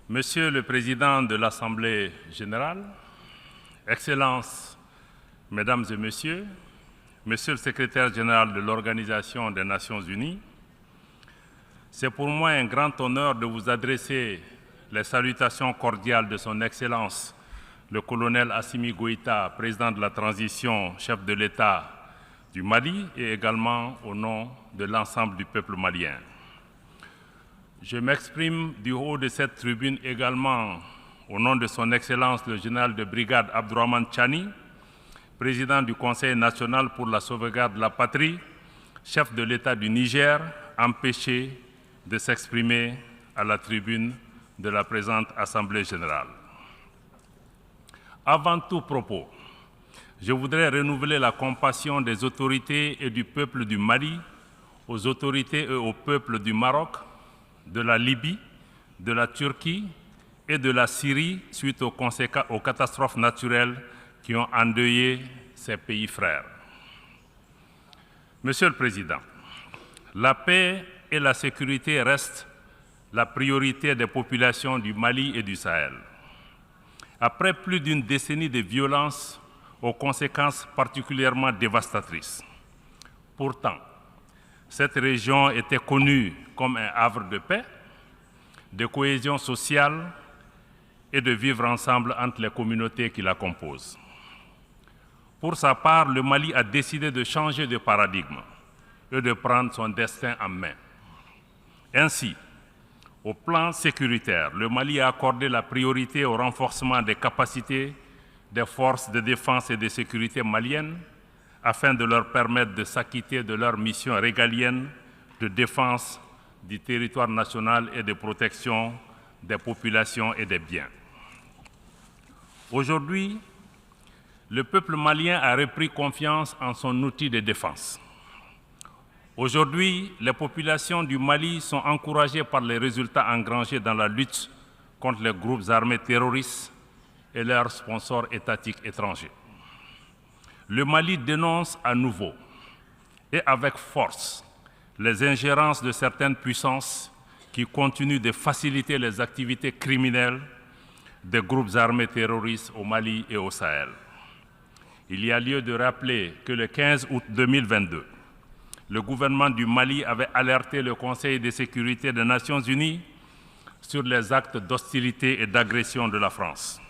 Monsieur le Président de l'Assemblée générale, Excellences, Mesdames et Messieurs, Monsieur le Secrétaire général de l'Organisation des Nations Unies, c'est pour moi un grand honneur de vous adresser les salutations cordiales de Son Excellence, le colonel Assimi Goïta, président de la transition, chef de l'État du Mali, et également au nom de l'ensemble du peuple malien. Je m'exprime du haut de cette tribune également au nom de Son Excellence le général de brigade Abdourahmane Tchani, président du Conseil national pour la sauvegarde de la patrie, chef de l'État du Niger, empêché de s'exprimer à la tribune de la présente Assemblée générale. Avant tout propos, je voudrais renouveler la compassion des autorités et du peuple du Mali aux autorités et au peuple du Maroc, de la Libye, de la Turquie et de la Syrie suite aux catastrophes naturelles qui ont endeuillé ces pays frères. Monsieur le Président, la paix et la sécurité restent la priorité des populations du Mali et du Sahel. Après plus d'une décennie de violences aux conséquences particulièrement dévastatrices. Pourtant, cette région était connue comme un havre de paix, de cohésion sociale et de vivre ensemble entre les communautés qui la composent. Pour sa part, le Mali a décidé de changer de paradigme et de prendre son destin en main. Ainsi, au plan sécuritaire, le Mali a accordé la priorité au renforcement des capacités des forces de défense et de sécurité maliennes afin de leur permettre de s'acquitter de leur mission régalienne de défense du territoire national et de protection des populations et des biens. Aujourd'hui, le peuple malien a repris confiance en son outil de défense. Aujourd'hui, les populations du Mali sont encouragées par les résultats engrangés dans la lutte contre les groupes armés terroristes et leurs sponsors étatiques étrangers. Le Mali dénonce à nouveau et avec force les ingérences de certaines puissances qui continuent de faciliter les activités criminelles des groupes armés terroristes au Mali et au Sahel. Il y a lieu de rappeler que le 15 août 2022, le gouvernement du Mali avait alerté le Conseil de sécurité des Nations Unies sur les actes d'hostilité et d'agression de la France.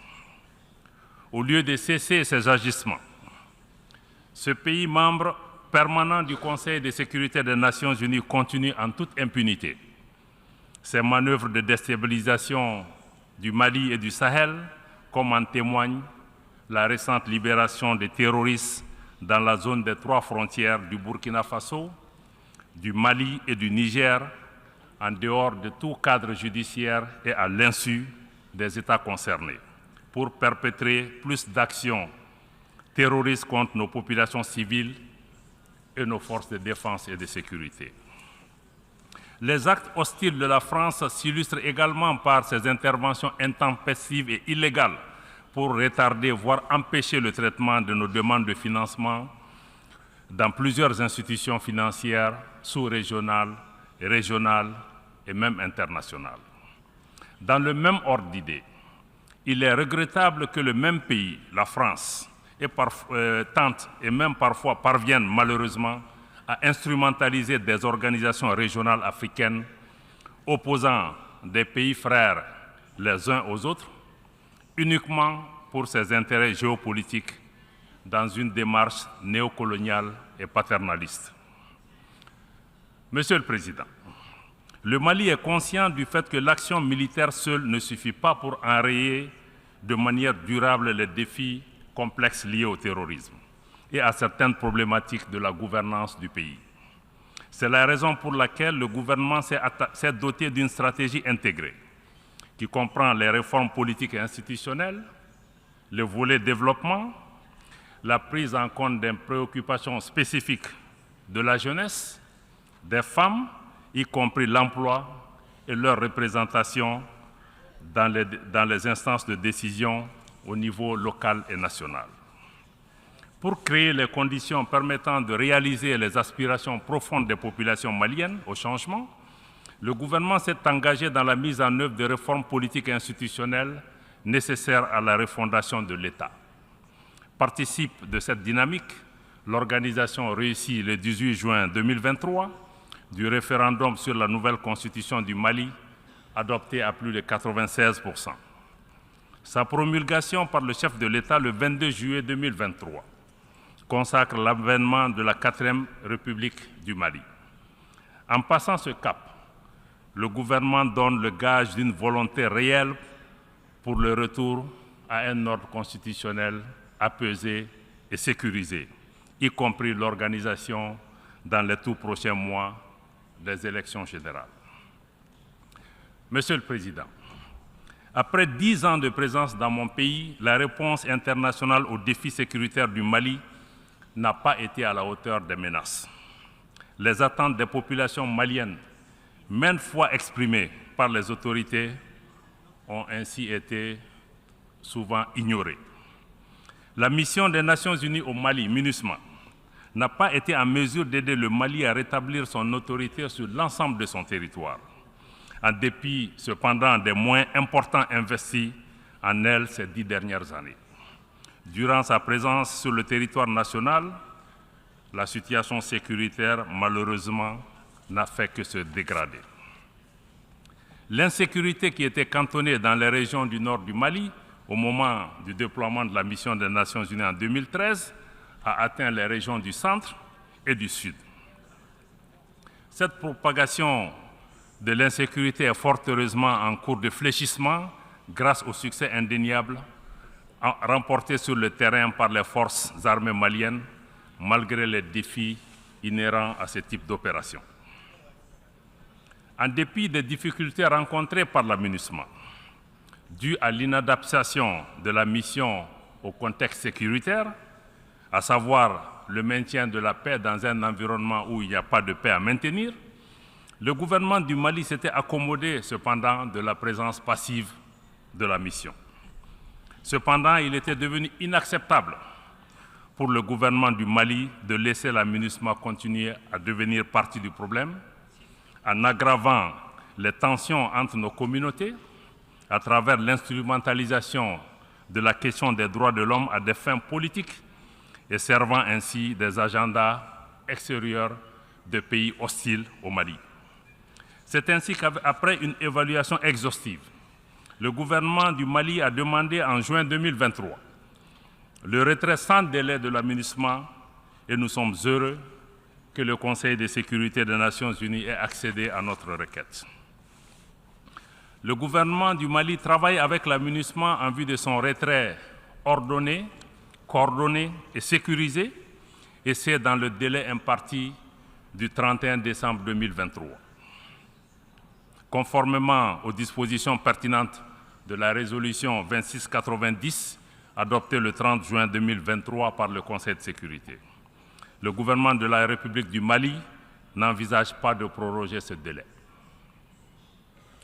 Au lieu de cesser ces agissements, ce pays membre permanent du Conseil de sécurité des Nations Unies continue en toute impunité ces manœuvres de déstabilisation du Mali et du Sahel, comme en témoigne la récente libération des terroristes dans la zone des 3 frontières du Burkina Faso, du Mali et du Niger, en dehors de tout cadre judiciaire et à l'insu des États concernés, pour perpétrer plus d'actions terroristes contre nos populations civiles et nos forces de défense et de sécurité. Les actes hostiles de la France s'illustrent également par ses interventions intempestives et illégales pour retarder, voire empêcher le traitement de nos demandes de financement dans plusieurs institutions financières sous-régionales, régionales et même internationales. Dans le même ordre d'idées, il est regrettable que le même pays, la France, tente et même parfois parviennent malheureusement à instrumentaliser des organisations régionales africaines opposant des pays frères les uns aux autres uniquement pour ses intérêts géopolitiques dans une démarche néocoloniale et paternaliste. Monsieur le Président, le Mali est conscient du fait que l'action militaire seule ne suffit pas pour enrayer de manière durable les défis complexes liés au terrorisme et à certaines problématiques de la gouvernance du pays. C'est la raison pour laquelle le gouvernement s'est doté d'une stratégie intégrée qui comprend les réformes politiques et institutionnelles, le volet développement, la prise en compte des préoccupations spécifiques de la jeunesse, des femmes, y compris l'emploi et leur représentation dans les instances de décision au niveau local et national. Pour créer les conditions permettant de réaliser les aspirations profondes des populations maliennes au changement, Le gouvernement s'est engagé dans la mise en œuvre de réformes politiques et institutionnelles nécessaires à la refondation de l'État. Participe de cette dynamique l'organisation réussie le 18 juin 2023 du référendum sur la nouvelle constitution du Mali, adoptée à plus de 96%. Sa promulgation par le chef de l'État le 22 juillet 2023 consacre l'avènement de la 4e République du Mali. En passant ce cap, le gouvernement donne le gage d'une volonté réelle pour le retour à un ordre constitutionnel apaisé et sécurisé, y compris l'organisation dans les tout prochains mois des élections générales. Monsieur le Président, après 10 ans de présence dans mon pays, la réponse internationale aux défis sécuritaires du Mali n'a pas été à la hauteur des menaces. Les attentes des populations maliennes, maintes fois exprimées par les autorités, ont ainsi été souvent ignorées. La mission des Nations Unies au Mali, MINUSMA, n'a pas été en mesure d'aider le Mali à rétablir son autorité sur l'ensemble de son territoire, en dépit cependant des moyens importants investis en elle ces 10 dernières années. Durant sa présence sur le territoire national, la situation sécuritaire, malheureusement, n'a fait que se dégrader. L'insécurité qui était cantonnée dans les régions du nord du Mali au moment du déploiement de la mission des Nations Unies en 2013 a atteint les régions du centre et du sud. Cette propagation de l'insécurité est fort heureusement en cours de fléchissement grâce au succès indéniable remporté sur le terrain par les forces armées maliennes, malgré les défis inhérents à ce type d'opération. En dépit des difficultés rencontrées par la MINUSMA, dues à l'inadaptation de la mission au contexte sécuritaire, à savoir le maintien de la paix dans un environnement où il n'y a pas de paix à maintenir, le gouvernement du Mali s'était accommodé cependant de la présence passive de la mission. Cependant, il était devenu inacceptable pour le gouvernement du Mali de laisser la MINUSMA continuer à devenir partie du problème, en aggravant les tensions entre nos communautés à travers l'instrumentalisation de la question des droits de l'homme à des fins politiques et servant ainsi des agendas extérieurs de pays hostiles au Mali. C'est ainsi qu'après une évaluation exhaustive, le gouvernement du Mali a demandé en juin 2023 le retrait sans délai de la MINUSMA et nous sommes heureux que le Conseil de sécurité des Nations Unies ait accédé à notre requête. Le gouvernement du Mali travaille avec la MINUSMA en vue de son retrait ordonné, coordonné et sécurisé, et c'est dans le délai imparti du 31 décembre 2023. Conformément aux dispositions pertinentes de la résolution 2690, adoptée le 30 juin 2023 par le Conseil de sécurité. Le gouvernement de la République du Mali n'envisage pas de proroger ce délai.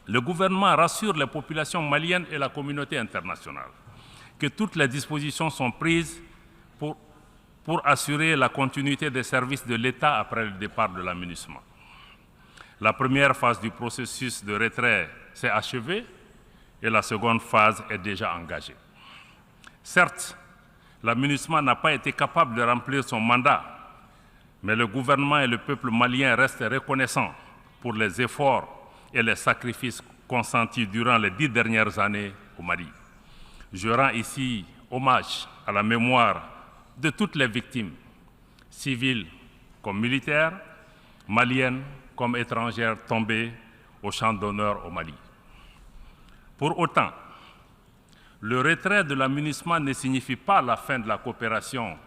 Le gouvernement rassure les populations maliennes et la communauté internationale que toutes les dispositions sont prises pour assurer la continuité des services de l'État après le départ de la MINUSMA. La première phase du processus de retrait s'est achevée et la seconde phase est déjà engagée. Certes, la MINUSMA n'a pas été capable de remplir son mandat, mais le gouvernement et le peuple malien restent reconnaissants pour les efforts et les sacrifices consentis durant les 10 dernières années au Mali. Je rends ici hommage à la mémoire de toutes les victimes, civiles comme militaires, maliennes comme étrangères tombées au champ d'honneur au Mali. Pour autant, le retrait de la MINUSMA ne signifie pas la fin de la coopération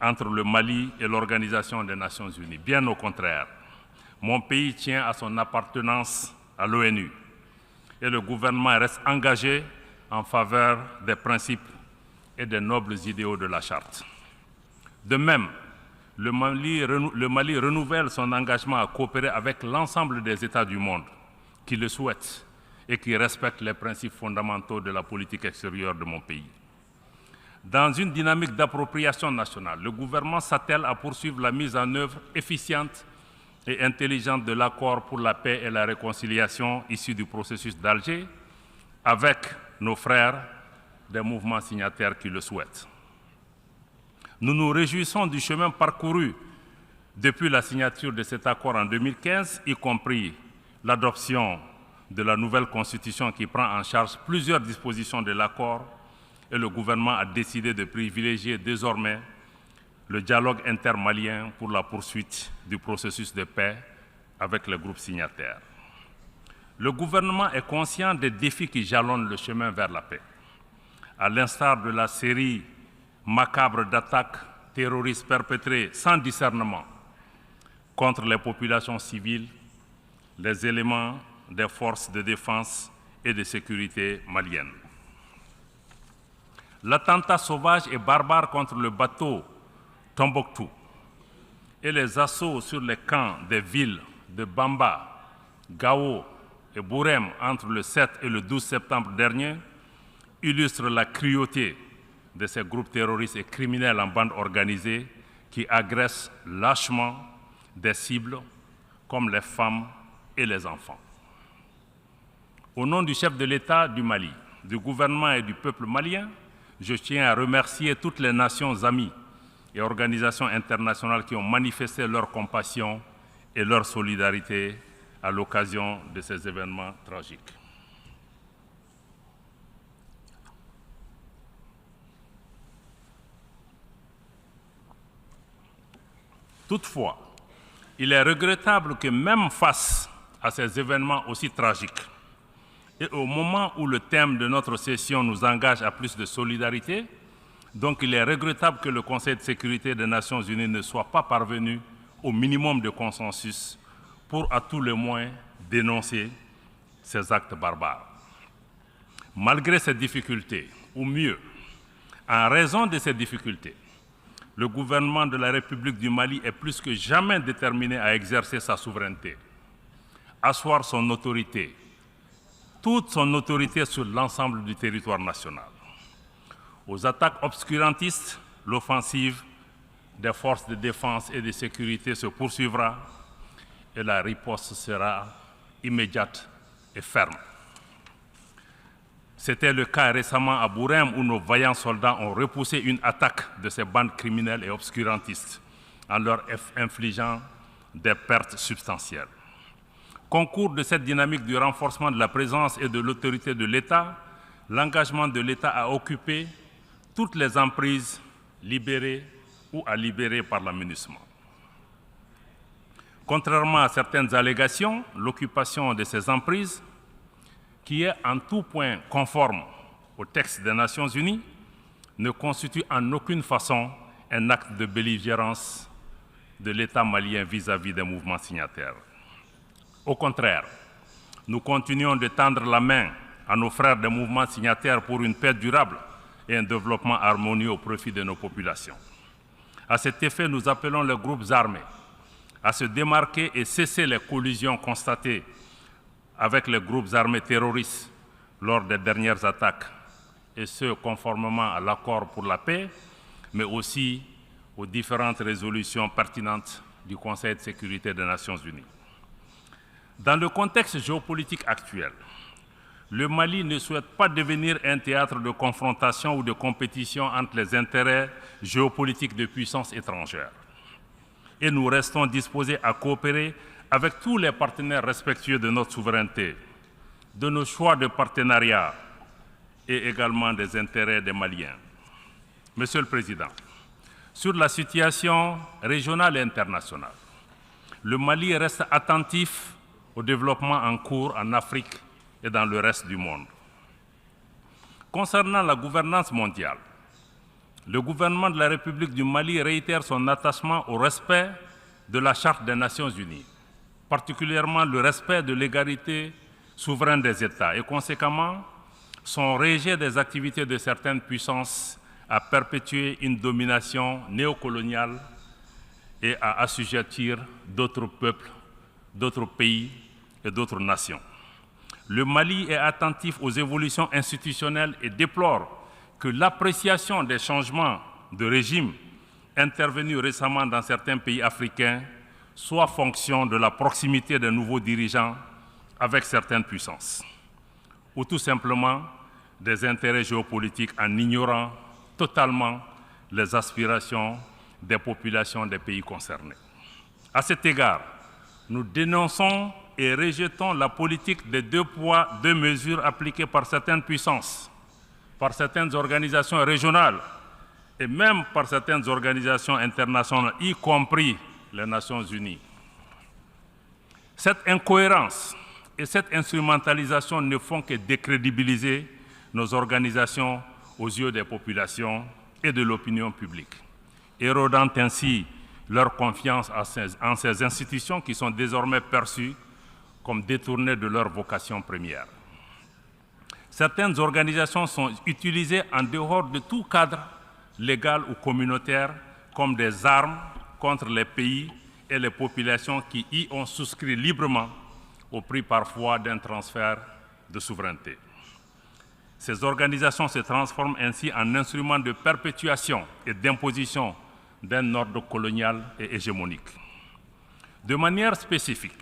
entre le Mali et l'Organisation des Nations Unies. Bien au contraire, mon pays tient à son appartenance à l'ONU et le gouvernement reste engagé en faveur des principes et des nobles idéaux de la Charte. De même, le Mali renouvelle son engagement à coopérer avec l'ensemble des États du monde qui le souhaitent et qui respectent les principes fondamentaux de la politique extérieure de mon pays. Dans une dynamique d'appropriation nationale, le gouvernement s'attelle à poursuivre la mise en œuvre efficiente et intelligente de l'accord pour la paix et la réconciliation issu du processus d'Alger avec nos frères des mouvements signataires qui le souhaitent. Nous nous réjouissons du chemin parcouru depuis la signature de cet accord en 2015, y compris l'adoption de la nouvelle constitution qui prend en charge plusieurs dispositions de l'accord, et le gouvernement a décidé de privilégier désormais le dialogue intermalien pour la poursuite du processus de paix avec les groupes signataires. Le gouvernement est conscient des défis qui jalonnent le chemin vers la paix, à l'instar de la série macabre d'attaques terroristes perpétrées sans discernement contre les populations civiles, les éléments des forces de défense et de sécurité maliennes. L'attentat sauvage et barbare contre le bateau Tombouctou et les assauts sur les camps des villes de Bamba, Gao et Bourem entre le 7 et le 12 septembre dernier illustrent la cruauté de ces groupes terroristes et criminels en bande organisée qui agressent lâchement des cibles comme les femmes et les enfants. Au nom du chef de l'État du Mali, du gouvernement et du peuple malien, je tiens à remercier toutes les nations amies et organisations internationales qui ont manifesté leur compassion et leur solidarité à l'occasion de ces événements tragiques. Toutefois, il est regrettable que même face à ces événements aussi tragiques, et au moment où le thème de notre session nous engage à plus de solidarité, donc il est regrettable que le Conseil de sécurité des Nations Unies ne soit pas parvenu au minimum de consensus pour à tout le moins dénoncer ces actes barbares. Malgré ces difficultés, ou mieux, en raison de ces difficultés, le gouvernement de la République du Mali est plus que jamais déterminé à exercer sa souveraineté, asseoir son autorité, toute son autorité sur l'ensemble du territoire national. Aux attaques obscurantistes, l'offensive des forces de défense et de sécurité se poursuivra et la riposte sera immédiate et ferme. C'était le cas récemment à Bourem où nos vaillants soldats ont repoussé une attaque de ces bandes criminelles et obscurantistes en leur infligeant des pertes substantielles. Concours de cette dynamique du renforcement de la présence et de l'autorité de l'État, l'engagement de l'État à occuper toutes les emprises libérées ou à libérer par la MINUSMA. Contrairement à certaines allégations, l'occupation de ces emprises, qui est en tout point conforme au texte des Nations Unies, ne constitue en aucune façon un acte de belligérance de l'État malien vis-à-vis des mouvements signataires. Au contraire, nous continuons de tendre la main à nos frères des mouvements signataires pour une paix durable et un développement harmonieux au profit de nos populations. À cet effet, nous appelons les groupes armés à se démarquer et cesser les collisions constatées avec les groupes armés terroristes lors des dernières attaques, et ce, conformément à l'accord pour la paix, mais aussi aux différentes résolutions pertinentes du Conseil de sécurité des Nations Unies. Dans le contexte géopolitique actuel, le Mali ne souhaite pas devenir un théâtre de confrontation ou de compétition entre les intérêts géopolitiques de puissances étrangères. Et nous restons disposés à coopérer avec tous les partenaires respectueux de notre souveraineté, de nos choix de partenariat et également des intérêts des Maliens. Monsieur le Président, sur la situation régionale et internationale, le Mali reste attentif au développement en cours en Afrique et dans le reste du monde. Concernant la gouvernance mondiale, le gouvernement de la République du Mali réitère son attachement au respect de la Charte des Nations Unies, particulièrement le respect de l'égalité souveraine des États et conséquemment son rejet des activités de certaines puissances à perpétuer une domination néocoloniale et à assujettir d'autres peuples, d'autres pays et d'autres nations. Le Mali est attentif aux évolutions institutionnelles et déplore que l'appréciation des changements de régime intervenus récemment dans certains pays africains soit fonction de la proximité des nouveaux dirigeants avec certaines puissances, ou tout simplement des intérêts géopolitiques en ignorant totalement les aspirations des populations des pays concernés. À cet égard, nous dénonçons et rejetons la politique des 2 poids, 2 mesures appliquées par certaines puissances, par certaines organisations régionales et même par certaines organisations internationales, y compris les Nations Unies. Cette incohérence et cette instrumentalisation ne font que décrédibiliser nos organisations aux yeux des populations et de l'opinion publique, érodant ainsi leur confiance en ces institutions qui sont désormais perçues comme détournées de leur vocation première. Certaines organisations sont utilisées en dehors de tout cadre légal ou communautaire comme des armes contre les pays et les populations qui y ont souscrit librement au prix parfois d'un transfert de souveraineté. Ces organisations se transforment ainsi en instruments de perpétuation et d'imposition d'un ordre colonial et hégémonique. De manière spécifique,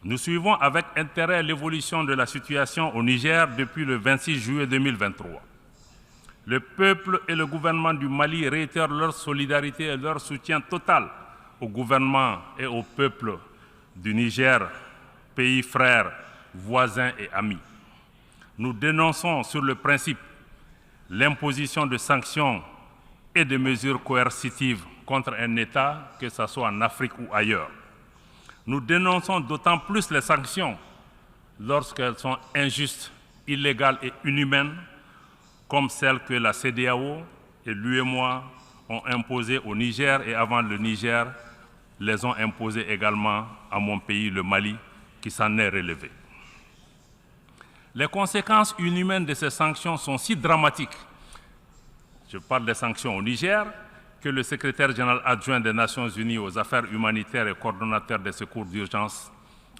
nous suivons avec intérêt l'évolution de la situation au Niger depuis le 26 juillet 2023. Le peuple et le gouvernement du Mali réitèrent leur solidarité et leur soutien total au gouvernement et au peuple du Niger, pays frères, voisins et amis. Nous dénonçons sur le principe l'imposition de sanctions et de mesures coercitives contre un État, que ce soit en Afrique ou ailleurs. Nous dénonçons d'autant plus les sanctions lorsqu'elles sont injustes, illégales et inhumaines, comme celles que la CEDEAO et l'UEMOA ont imposées au Niger et avant le Niger, les ont imposées également à mon pays, le Mali, qui s'en est relevé. Les conséquences inhumaines de ces sanctions sont si dramatiques, je parle des sanctions au Niger, que le secrétaire général adjoint des Nations Unies aux affaires humanitaires et coordonnateur des secours d'urgence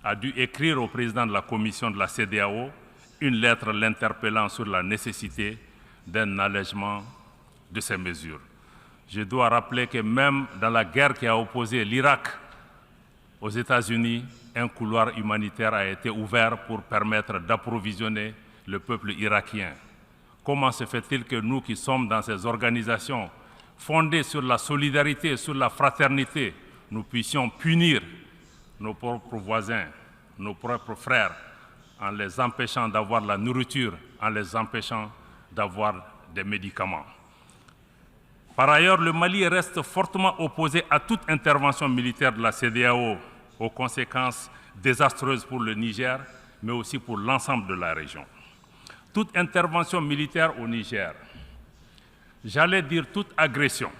a dû écrire au président de la commission de la CEDEAO une lettre l'interpellant sur la nécessité d'un allègement de ces mesures. Je dois rappeler que même dans la guerre qui a opposé l'Irak aux États-Unis, un couloir humanitaire a été ouvert pour permettre d'approvisionner le peuple irakien. Comment se fait-il que nous qui sommes dans ces organisations fondées sur la solidarité, sur la fraternité, nous puissions punir nos propres voisins, nos propres frères, en les empêchant d'avoir la nourriture, en les empêchant d'avoir des médicaments? Par ailleurs, le Mali reste fortement opposé à toute intervention militaire de la CEDEAO aux conséquences désastreuses pour le Niger, mais aussi pour l'ensemble de la région. Toute intervention militaire au Niger, j'allais dire toute agression,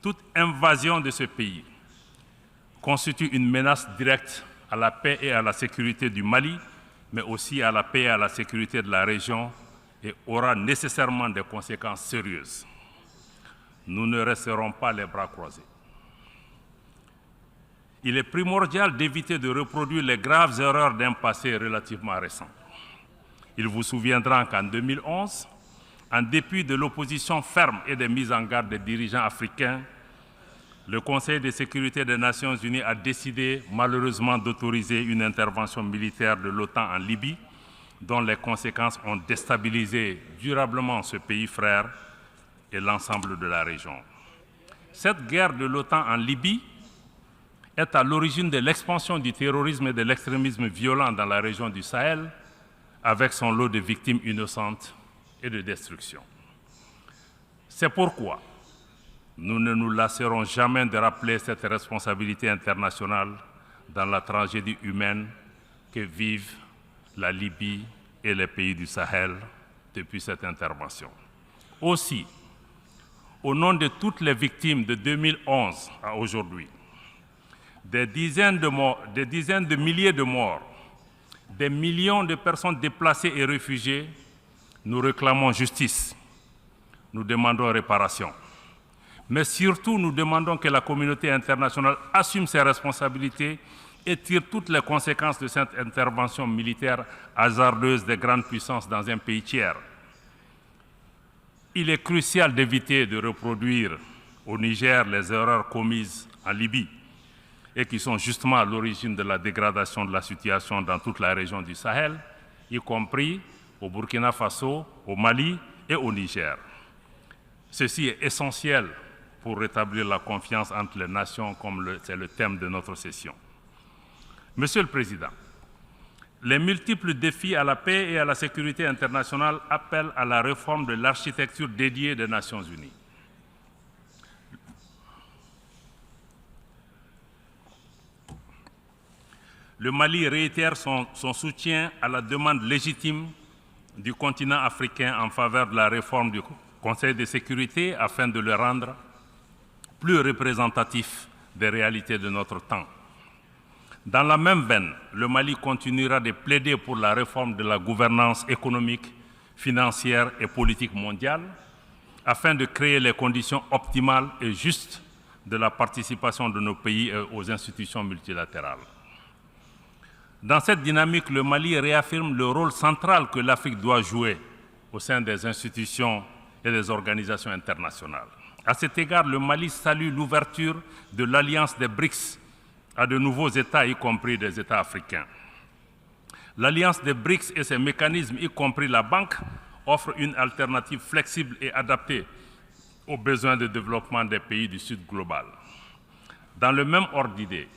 toute invasion de ce pays, constitue une menace directe à la paix et à la sécurité du Mali, mais aussi à la paix et à la sécurité de la région et aura nécessairement des conséquences sérieuses. Nous ne resterons pas les bras croisés. Il est primordial d'éviter de reproduire les graves erreurs d'un passé relativement récent. Il vous souviendra qu'en 2011, en dépit de l'opposition ferme et des mises en garde des dirigeants africains, le Conseil de sécurité des Nations Unies a décidé malheureusement d'autoriser une intervention militaire de l'OTAN en Libye, dont les conséquences ont déstabilisé durablement ce pays frère et l'ensemble de la région. Cette guerre de l'OTAN en Libye est à l'origine de l'expansion du terrorisme et de l'extrémisme violent dans la région du Sahel, avec son lot de victimes innocentes et de destruction. C'est pourquoi nous ne nous lasserons jamais de rappeler cette responsabilité internationale dans la tragédie humaine que vivent la Libye et les pays du Sahel depuis cette intervention. Aussi, au nom de toutes les victimes de 2011 à aujourd'hui, des dizaines de milliers de morts, des millions de personnes déplacées et réfugiées, nous réclamons justice, nous demandons réparation. Mais surtout, nous demandons que la communauté internationale assume ses responsabilités et tire toutes les conséquences de cette intervention militaire hasardeuse des grandes puissances dans un pays tiers. Il est crucial d'éviter de reproduire au Niger les erreurs commises en Libye. et qui sont justement à l'origine de la dégradation de la situation dans toute la région du Sahel, y compris au Burkina Faso, au Mali et au Niger. Ceci est essentiel pour rétablir la confiance entre les nations, comme c'est le thème de notre session. Monsieur le Président, les multiples défis à la paix et à la sécurité internationale appellent à la réforme de l'architecture dédiée des Nations Unies. Le Mali réitère son soutien à la demande légitime du continent africain en faveur de la réforme du Conseil de sécurité afin de le rendre plus représentatif des réalités de notre temps. Dans la même veine, le Mali continuera de plaider pour la réforme de la gouvernance économique, financière et politique mondiale afin de créer les conditions optimales et justes de la participation de nos pays aux institutions multilatérales. Dans cette dynamique, le Mali réaffirme le rôle central que l'Afrique doit jouer au sein des institutions et des organisations internationales. À cet égard, le Mali salue l'ouverture de l'Alliance des BRICS à de nouveaux États, y compris des États africains. L'Alliance des BRICS et ses mécanismes, y compris la banque, offrent une alternative flexible et adaptée aux besoins de développement des pays du Sud global. Dans le même ordre d'idées,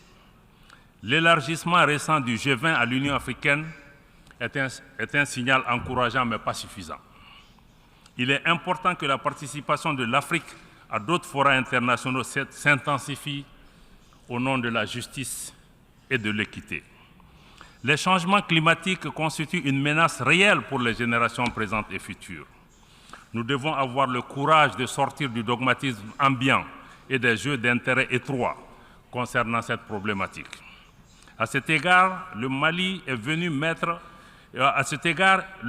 l'élargissement récent du G20 à l'Union africaine est un signal encourageant mais pas suffisant. Il est important que la participation de l'Afrique à d'autres forats internationaux s'intensifie au nom de la justice et de l'équité. Les changements climatiques constituent une menace réelle pour les générations présentes et futures. Nous devons avoir le courage de sortir du dogmatisme ambiant et des jeux d'intérêts étroits concernant cette problématique. À cet égard, le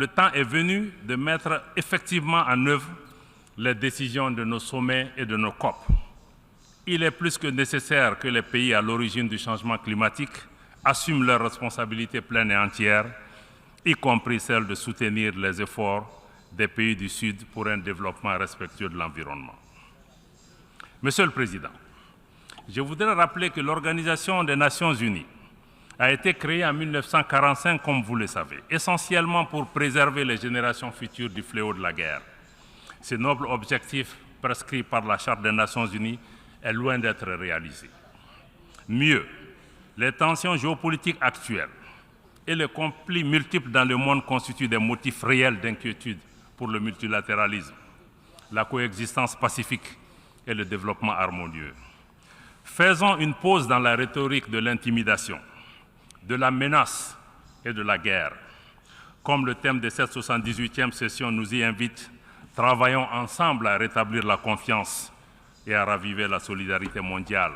temps est venu de mettre effectivement en œuvre les décisions de nos sommets et de nos COP. Il est plus que nécessaire que les pays à l'origine du changement climatique assument leurs responsabilités pleines et entières, y compris celle de soutenir les efforts des pays du Sud pour un développement respectueux de l'environnement. Monsieur le Président, je voudrais rappeler que l'Organisation des Nations Unies a été créée en 1945, comme vous le savez, essentiellement pour préserver les générations futures du fléau de la guerre. Ce noble objectif prescrit par la Charte des Nations Unies est loin d'être réalisé. Mieux, les tensions géopolitiques actuelles et les conflits multiples dans le monde constituent des motifs réels d'inquiétude pour le multilatéralisme, la coexistence pacifique et le développement harmonieux. Faisons une pause dans la rhétorique de l'intimidation, de la menace et de la guerre. Comme le thème de cette 78e session nous y invite, travaillons ensemble à rétablir la confiance et à raviver la solidarité mondiale.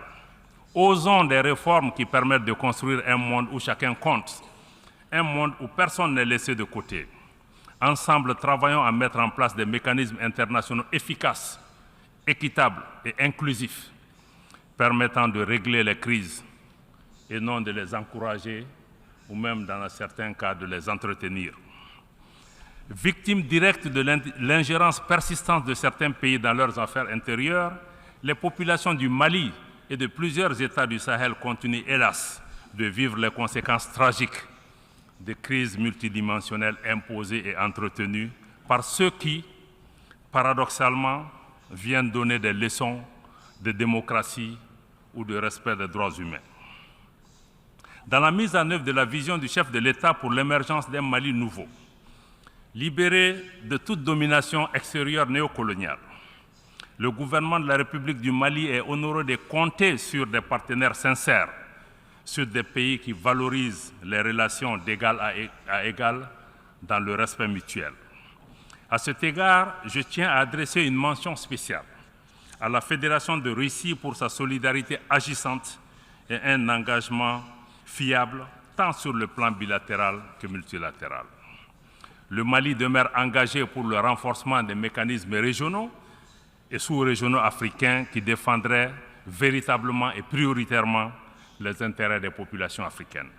Osons des réformes qui permettent de construire un monde où chacun compte, un monde où personne n'est laissé de côté. Ensemble, travaillons à mettre en place des mécanismes internationaux efficaces, équitables et inclusifs, permettant de régler les crises et non de les encourager ou même, dans certains cas, de les entretenir. Victimes directes de l'ingérence persistante de certains pays dans leurs affaires intérieures, les populations du Mali et de plusieurs États du Sahel continuent, hélas, de vivre les conséquences tragiques des crises multidimensionnelles imposées et entretenues par ceux qui, paradoxalement, viennent donner des leçons de démocratie ou de respect des droits humains. Dans la mise en œuvre de la vision du chef de l'État pour l'émergence d'un Mali nouveau, libéré de toute domination extérieure néocoloniale, le gouvernement de la République du Mali est honoré de compter sur des partenaires sincères, sur des pays qui valorisent les relations d'égal à égal dans le respect mutuel. À cet égard, je tiens à adresser une mention spéciale à la Fédération de Russie pour sa solidarité agissante et un engagement fiable tant sur le plan bilatéral que multilatéral. Le Mali demeure engagé pour le renforcement des mécanismes régionaux et sous-régionaux africains qui défendraient véritablement et prioritairement les intérêts des populations africaines.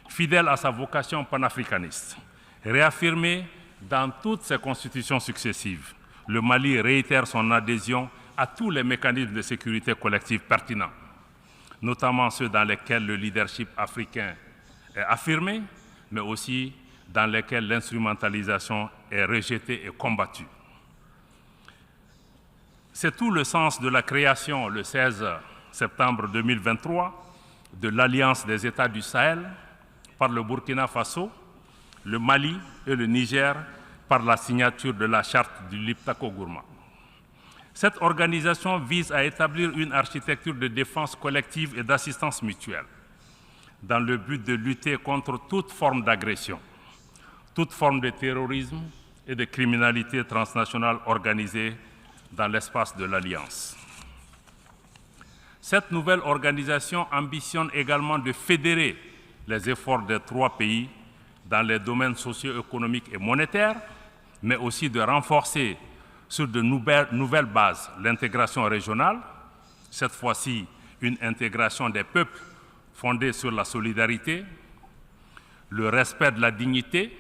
Fidèle à sa vocation panafricaniste, réaffirmée dans toutes ses constitutions successives, le Mali réitère son adhésion à tous les mécanismes de sécurité collective pertinents. notamment ceux dans lesquels le leadership africain est affirmé, mais aussi dans lesquels l'instrumentalisation est rejetée et combattue. C'est tout le sens de la création, le 16 septembre 2023, de l'Alliance des États du Sahel par le Burkina Faso, le Mali et le Niger par la signature de la charte du Liptako-Gourma. Cette organisation vise à établir une architecture de défense collective et d'assistance mutuelle dans le but de lutter contre toute forme d'agression, toute forme de terrorisme et de criminalité transnationale organisée dans l'espace de l'Alliance. Cette nouvelle organisation ambitionne également de fédérer les efforts des 3 pays dans les domaines socio-économiques et monétaires, mais aussi de renforcer sur de nouvelles bases l'intégration régionale, cette fois-ci une intégration des peuples fondée sur la solidarité, le respect de la dignité,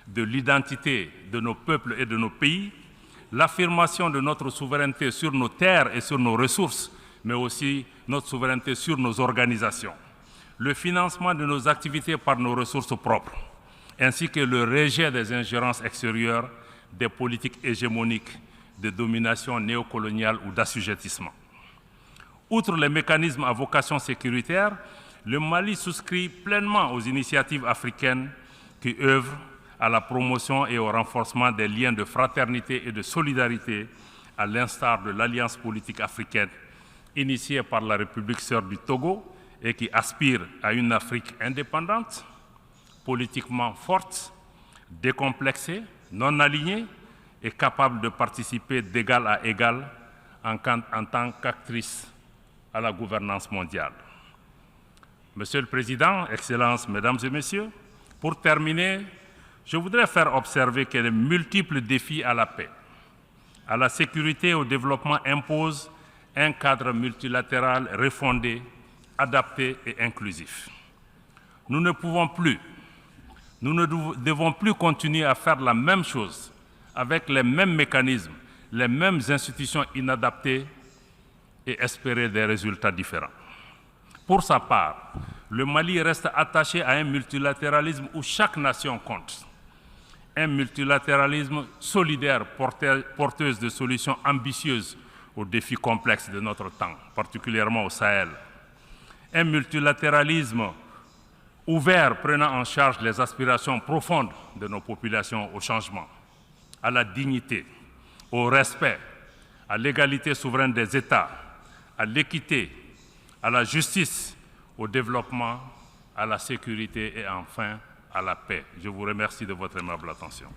de l'identité de nos peuples et de nos pays, l'affirmation de notre souveraineté sur nos terres et sur nos ressources, mais aussi notre souveraineté sur nos organisations, le financement de nos activités par nos ressources propres, ainsi que le rejet des ingérences extérieures, des politiques hégémoniques de domination néocoloniale ou d'assujettissement. Outre les mécanismes à vocation sécuritaire, le Mali souscrit pleinement aux initiatives africaines qui œuvrent à la promotion et au renforcement des liens de fraternité et de solidarité, à l'instar de l'Alliance politique africaine initiée par la République sœur du Togo et qui aspire à une Afrique indépendante, politiquement forte, décomplexée, non alignée et capable de participer d'égal à égal en tant qu'actrice à la gouvernance mondiale. Monsieur le Président, Excellences, Mesdames et Messieurs, pour terminer, je voudrais faire observer que les multiples défis à la paix, à la sécurité et au développement imposent un cadre multilatéral refondé, adapté et inclusif. Nous ne devons plus continuer à faire la même chose avec les mêmes mécanismes, les mêmes institutions inadaptées et espérer des résultats différents. Pour sa part, le Mali reste attaché à un multilatéralisme où chaque nation compte. Un multilatéralisme solidaire, porteuse de solutions ambitieuses aux défis complexes de notre temps, particulièrement au Sahel. Un multilatéralisme ouvert, prenant en charge les aspirations profondes de nos populations au changement, à la dignité, au respect, à l'égalité souveraine des États, à l'équité, à la justice, au développement, à la sécurité et enfin à la paix. Je vous remercie de votre aimable attention.